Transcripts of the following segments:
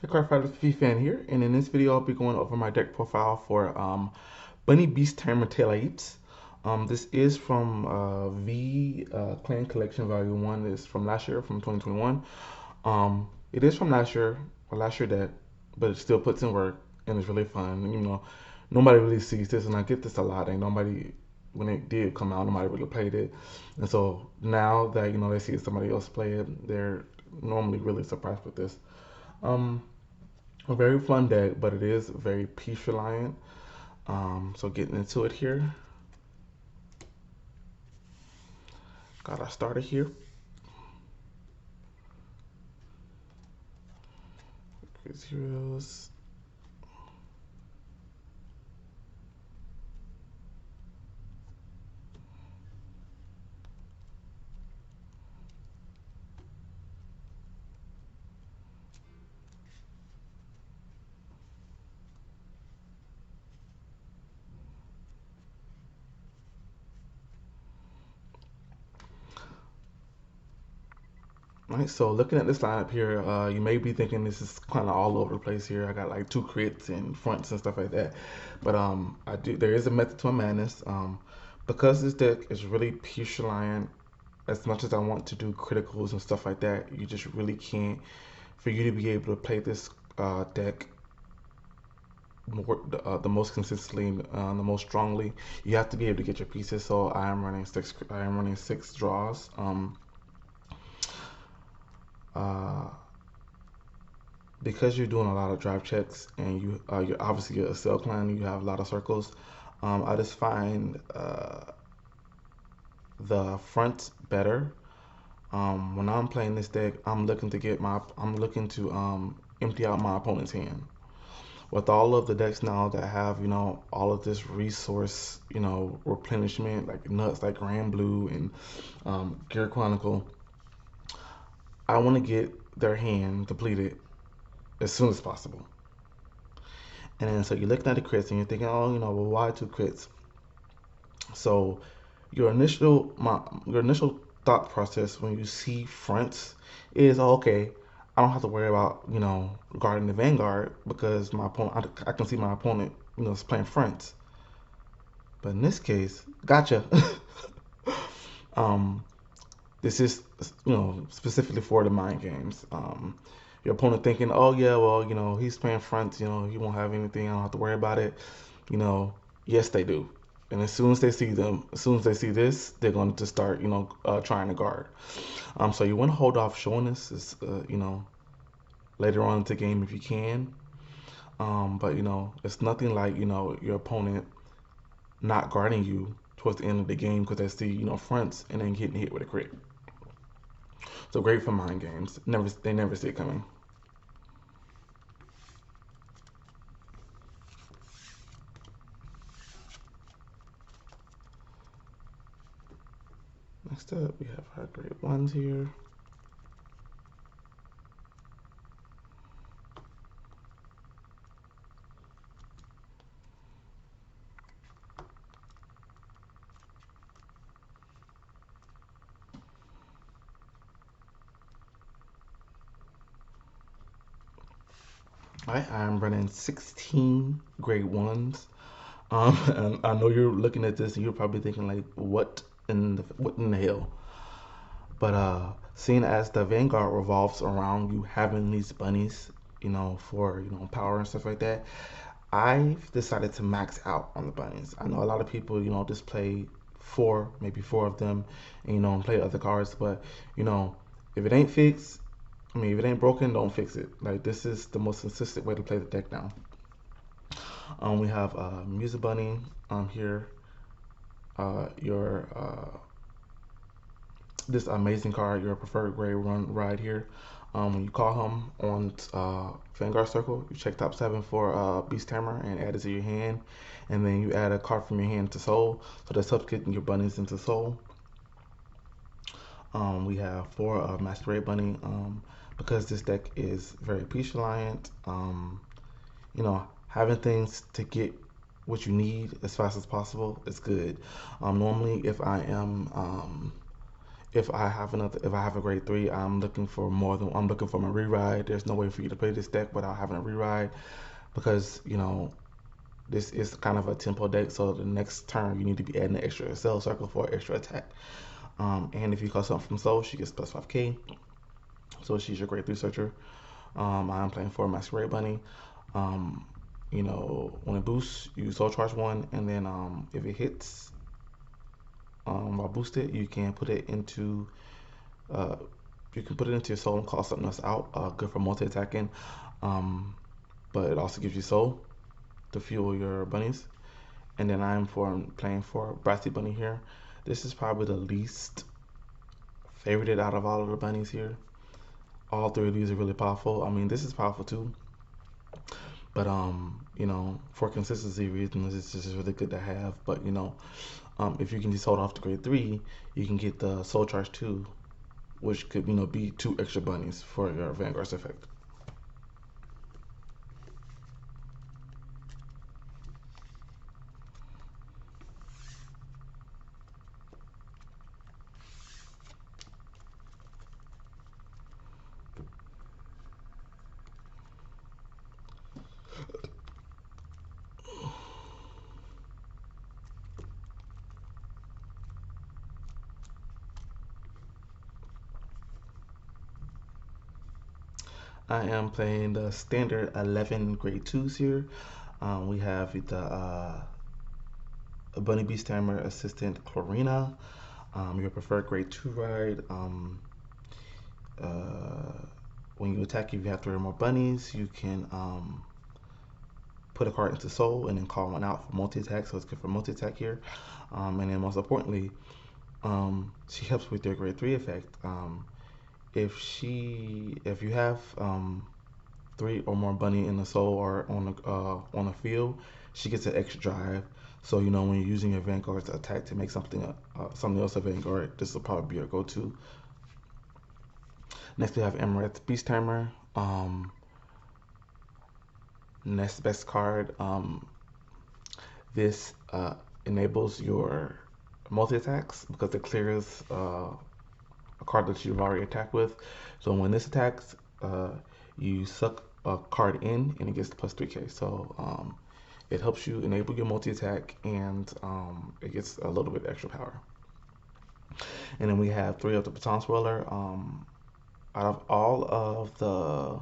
Hey, Craft fan here, and in this video, I'll be going over my deck profile for Bunny Beast Tamer Tilaipse. This is from V Clan Collection Volume 1. It's from last year, from 2021. It is from last year deck, but it still puts in work, and it's really fun. Nobody really sees this, and I get this a lot. Ain't nobody, when it did come out, nobody really played it. And so now that, they see somebody else play it, they're normally really surprised with this. Um, a very fun deck, but it is very piece reliant. So getting into it here, got our starter here. Zeros. Right, so looking at this lineup here, you may be thinking this is kind of all over the place here. I got like two crits and fronts and stuff like that, but I do. There is a method to a madness. Because this deck is really piece reliant. As much as I want to do criticals and stuff like that, you just really can't. For you to be able to play this deck the most consistently, the most strongly, you have to be able to get your pieces. So I am running six. I am running six draws. Uh, because you're doing a lot of drive checks and you're obviously a cell clan, you have a lot of circles. I just find the front better. When I'm playing this deck, I'm looking to empty out my opponent's hand. With all of the decks now that have, all of this resource, replenishment, like nuts like Grand Blue and Gear Chronicle, I want to get their hand depleted as soon as possible. And then so you're looking at the crits and you're thinking, oh, well, why two crits? So your initial thought process when you see fronts is, oh, okay, I don't have to worry about guarding the vanguard because my opponent, I can see my opponent, is playing fronts. But in this case, gotcha. um, this is specifically for the mind games. Your opponent thinking, oh yeah, well he's playing fronts, he won't have anything. I don't have to worry about it. Yes they do. And as soon as they see them, as soon as they see this, they're going to start, trying to guard. So you want to hold off showing this, later on in the game if you can. But it's nothing like your opponent not guarding you towards the end of the game because they see fronts and then getting hit with a crit. So great for mind games. They never see it coming. Next up, we have our grade ones here. I'm running 16 grade ones. And I know you're looking at this and you're probably thinking like, what in the hell? But seeing as the Vanguard revolves around you having these bunnies, for power and stuff like that, I've decided to max out on the bunnies. I know a lot of people, just play maybe four of them, and play other cards. But if it ain't fixed, if it ain't broken, don't fix it. Like this is the most consistent way to play the deck now. We have Music Bunny here. Your This amazing card, your preferred grade run ride here. When you call him on Vanguard Circle, you check top 7 for Beast Tamer and add it to your hand. And then you add a card from your hand to Soul. So that's helps getting your bunnies into Soul. We have 4 Masquerade Bunny. Because this deck is very piece reliant, having things to get what you need as fast as possible is good. Normally, if I have a grade three, I'm looking for my reride. There's no way for you to play this deck without having a reride because this is kind of a tempo deck. So the next turn you need to be adding an extra cell circle for extra attack. And if you call something from Soul, she gets plus 5k. So she's your grade three searcher. I'm playing for Masquerade Bunny. Um, when it boosts, you soul charge one, and then if it hits while boosted, uh, you can put it into your soul and call something else out. Good for multi attacking, um, but it also gives you soul to fuel your bunnies. And then playing for Brassy Bunny here. This is probably the least favorited out of all of the bunnies here. All three of these are really powerful. I mean, this is powerful too, but for consistency reasons, it's just really good to have. But if you can just hold off the grade three, you can get the Soul Charge two, which could be two extra bunnies for your Vanguard's effect. I am playing the standard 11 grade twos here. We have the Bunny Beast Tamer Assistant Clarina. Your preferred grade two ride. Uh, when you attack, if you have three or more bunnies, you can put a card into Soul and then call one out for multi attack. So it's good for multi attack here. And then most importantly, she helps with your grade three effect. If you have three or more bunny in the soul or on a field, she gets an extra drive. So when you're using your Vanguard to attack to make something else a Vanguard, this will probably be your go-to. Next we have Emerald's Beast Tamer. Next best card. This enables your multi attacks because it clears a card that you've already attacked with. So when this attacks, you suck a card in and it gets plus 3k. So it helps you enable your multi attack and it gets a little bit extra power. And then we have three of the Baton Swirler. Out of all of the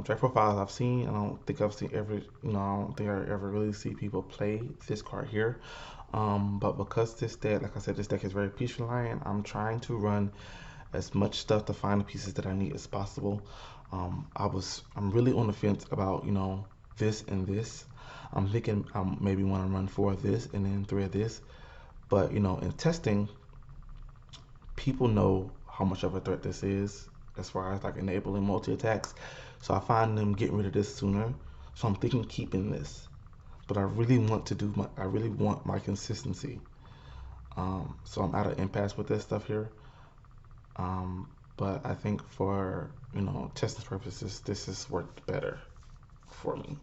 track profiles I've seen, I don't think I've seen I don't think I ever really see people play this card here. But because this deck, like I said, this deck is very piece reliant, I'm trying to run as much stuff to find the pieces that I need as possible. I'm really on the fence about this and this. I'm thinking I maybe want to run four of this and then three of this. But in testing, people know how much of a threat this is as far as like enabling multi attacks. So I find them getting rid of this sooner. So I'm thinking keeping this. But I really want my consistency. So I'm at an impasse with this stuff here. But I think for testing purposes, this has worked better for me.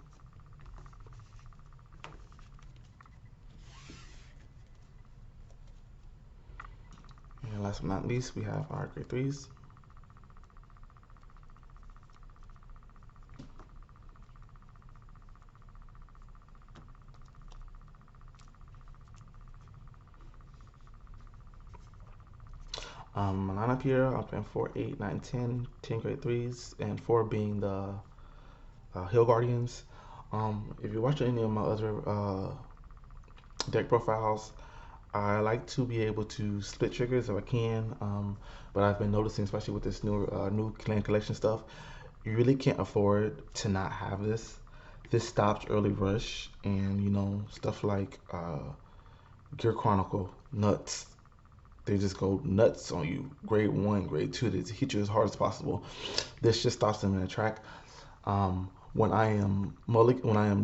And last but not least, we have our grade threes. My lineup here, I'm playing 4, 8, 9, 10, 10 grade threes, and 4 being the Hill Guardians. If you're watching any of my other deck profiles, I like to be able to split triggers if I can, but I've been noticing, especially with this new clan collection stuff, you really can't afford to not have this. This stops early rush and stuff like Gear Chronicle nuts. They just go nuts on you. Grade one, grade two, they hit you as hard as possible. This just stops them in the track. When I am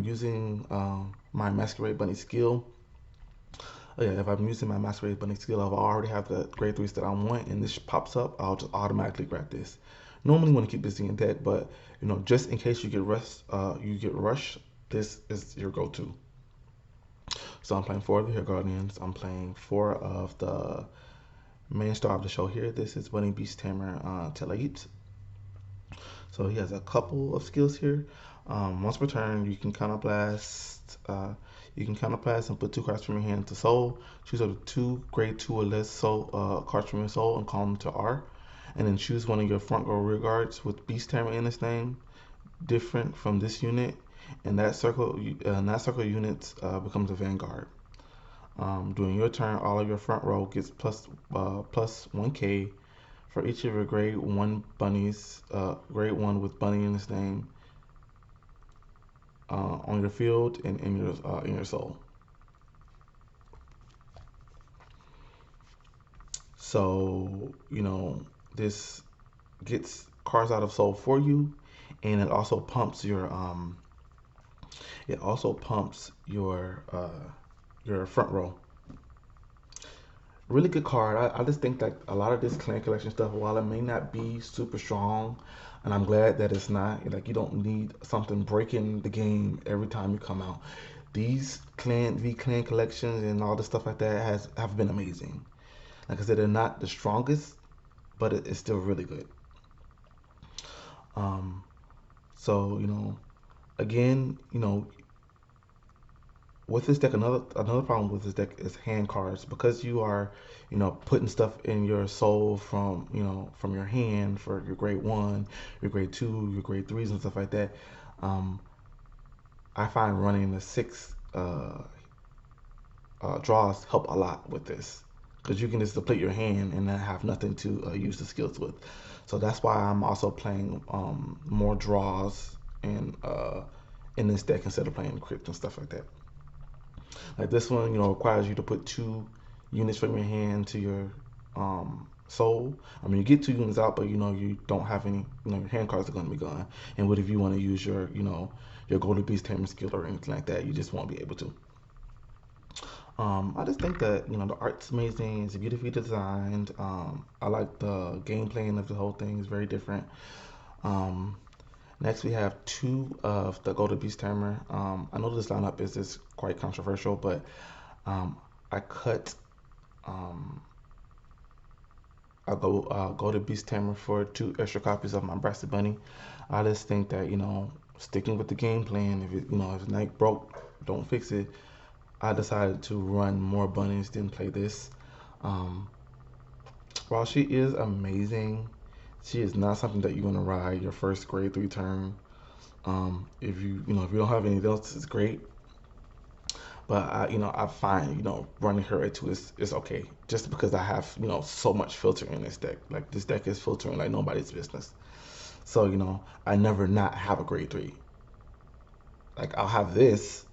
using my Masquerade Bunny skill, yeah, if I'm using my Masquerade Bunny skill, I've already have the grade threes that I want, and this pops up, I'll just automatically grab this. Normally, want to keep this thing in deck, but just in case you get rushed, this is your go-to. So I'm playing four of the Hill Guardians. I'm playing four of the Main star of the show here. This is Bunny Beast Tamer Tilaipse. So he has a couple of skills here. Once per turn, you can counter blast. You can counter blast and put two cards from your hand to soul. Choose up to two grade two or less soul cards from your soul and call them to R. And then choose one of your front or rear guards with Beast Tamer in its name, different from this unit, and that circle units becomes a vanguard. During your turn, all of your front row gets plus 1k for each of your grade one bunnies, grade one with bunny in its name, on your field and in your soul. So this gets cards out of soul for you, and it also pumps your front row. Really good card. I just think that a lot of this clan collection stuff, while it may not be super strong, and I'm glad that it's not, like you don't need something breaking the game every time you come out. These clan collections and all the stuff like that has have been amazing. Like I said, they're not the strongest, but it's still really good. Um, so again, with this deck, another problem with this deck is hand cards, because you are putting stuff in your soul from from your hand for your grade one, your grade two, your grade threes and stuff like that. um, I find running the six draws help a lot with this, because you can just deplete your hand and then have nothing to use the skills with. So that's why I'm also playing more draws in this deck instead of playing crypt and stuff like that. Like this one, requires you to put two units from your hand to your soul. I mean, you get two units out, but you don't have any. Your hand cards are going to be gone. And what if you want to use your Golden Beast Tamer skill or anything like that? You just won't be able to. I just think that the art's amazing. It's beautifully designed. I like the gameplay of the whole thing. It's very different. Um, Next, we have two of the Golden Beast Tamer. I know this lineup is quite controversial, but um, I cut. Um, go to Beast Tamer for two extra copies of my Brassy Bunny. I just think that sticking with the game plan. If Night broke, don't fix it. I decided to run more bunnies than play this. Um, while she is amazing, she is not something that you're gonna ride your first grade three turn. If you don't have anything else, it's great. But I find running her at two is okay, just because I have so much filter in this deck. Like this deck is filtering like nobody's business. So I never not have a grade three. Like I'll have this,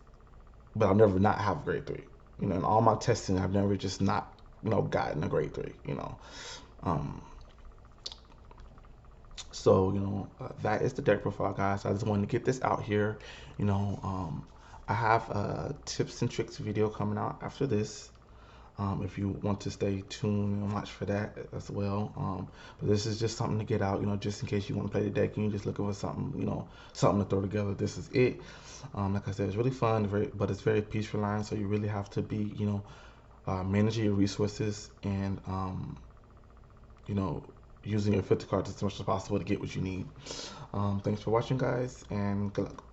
but I'll never not have grade three. In all my testing, I've never just not gotten a grade three. Um, So, that is the deck profile, guys. I just wanted to get this out here. You know, um, I have a tips and tricks video coming out after this. If you want to stay tuned and watch for that as well. But this is just something to get out, just in case you want to play the deck and you're just looking for something, something to throw together. This is it. Like I said, it's really fun, but it's very peaceful line. So you really have to be, managing your resources and, you know, using your filter cards as much as possible to get what you need. Thanks for watching, guys, and good luck.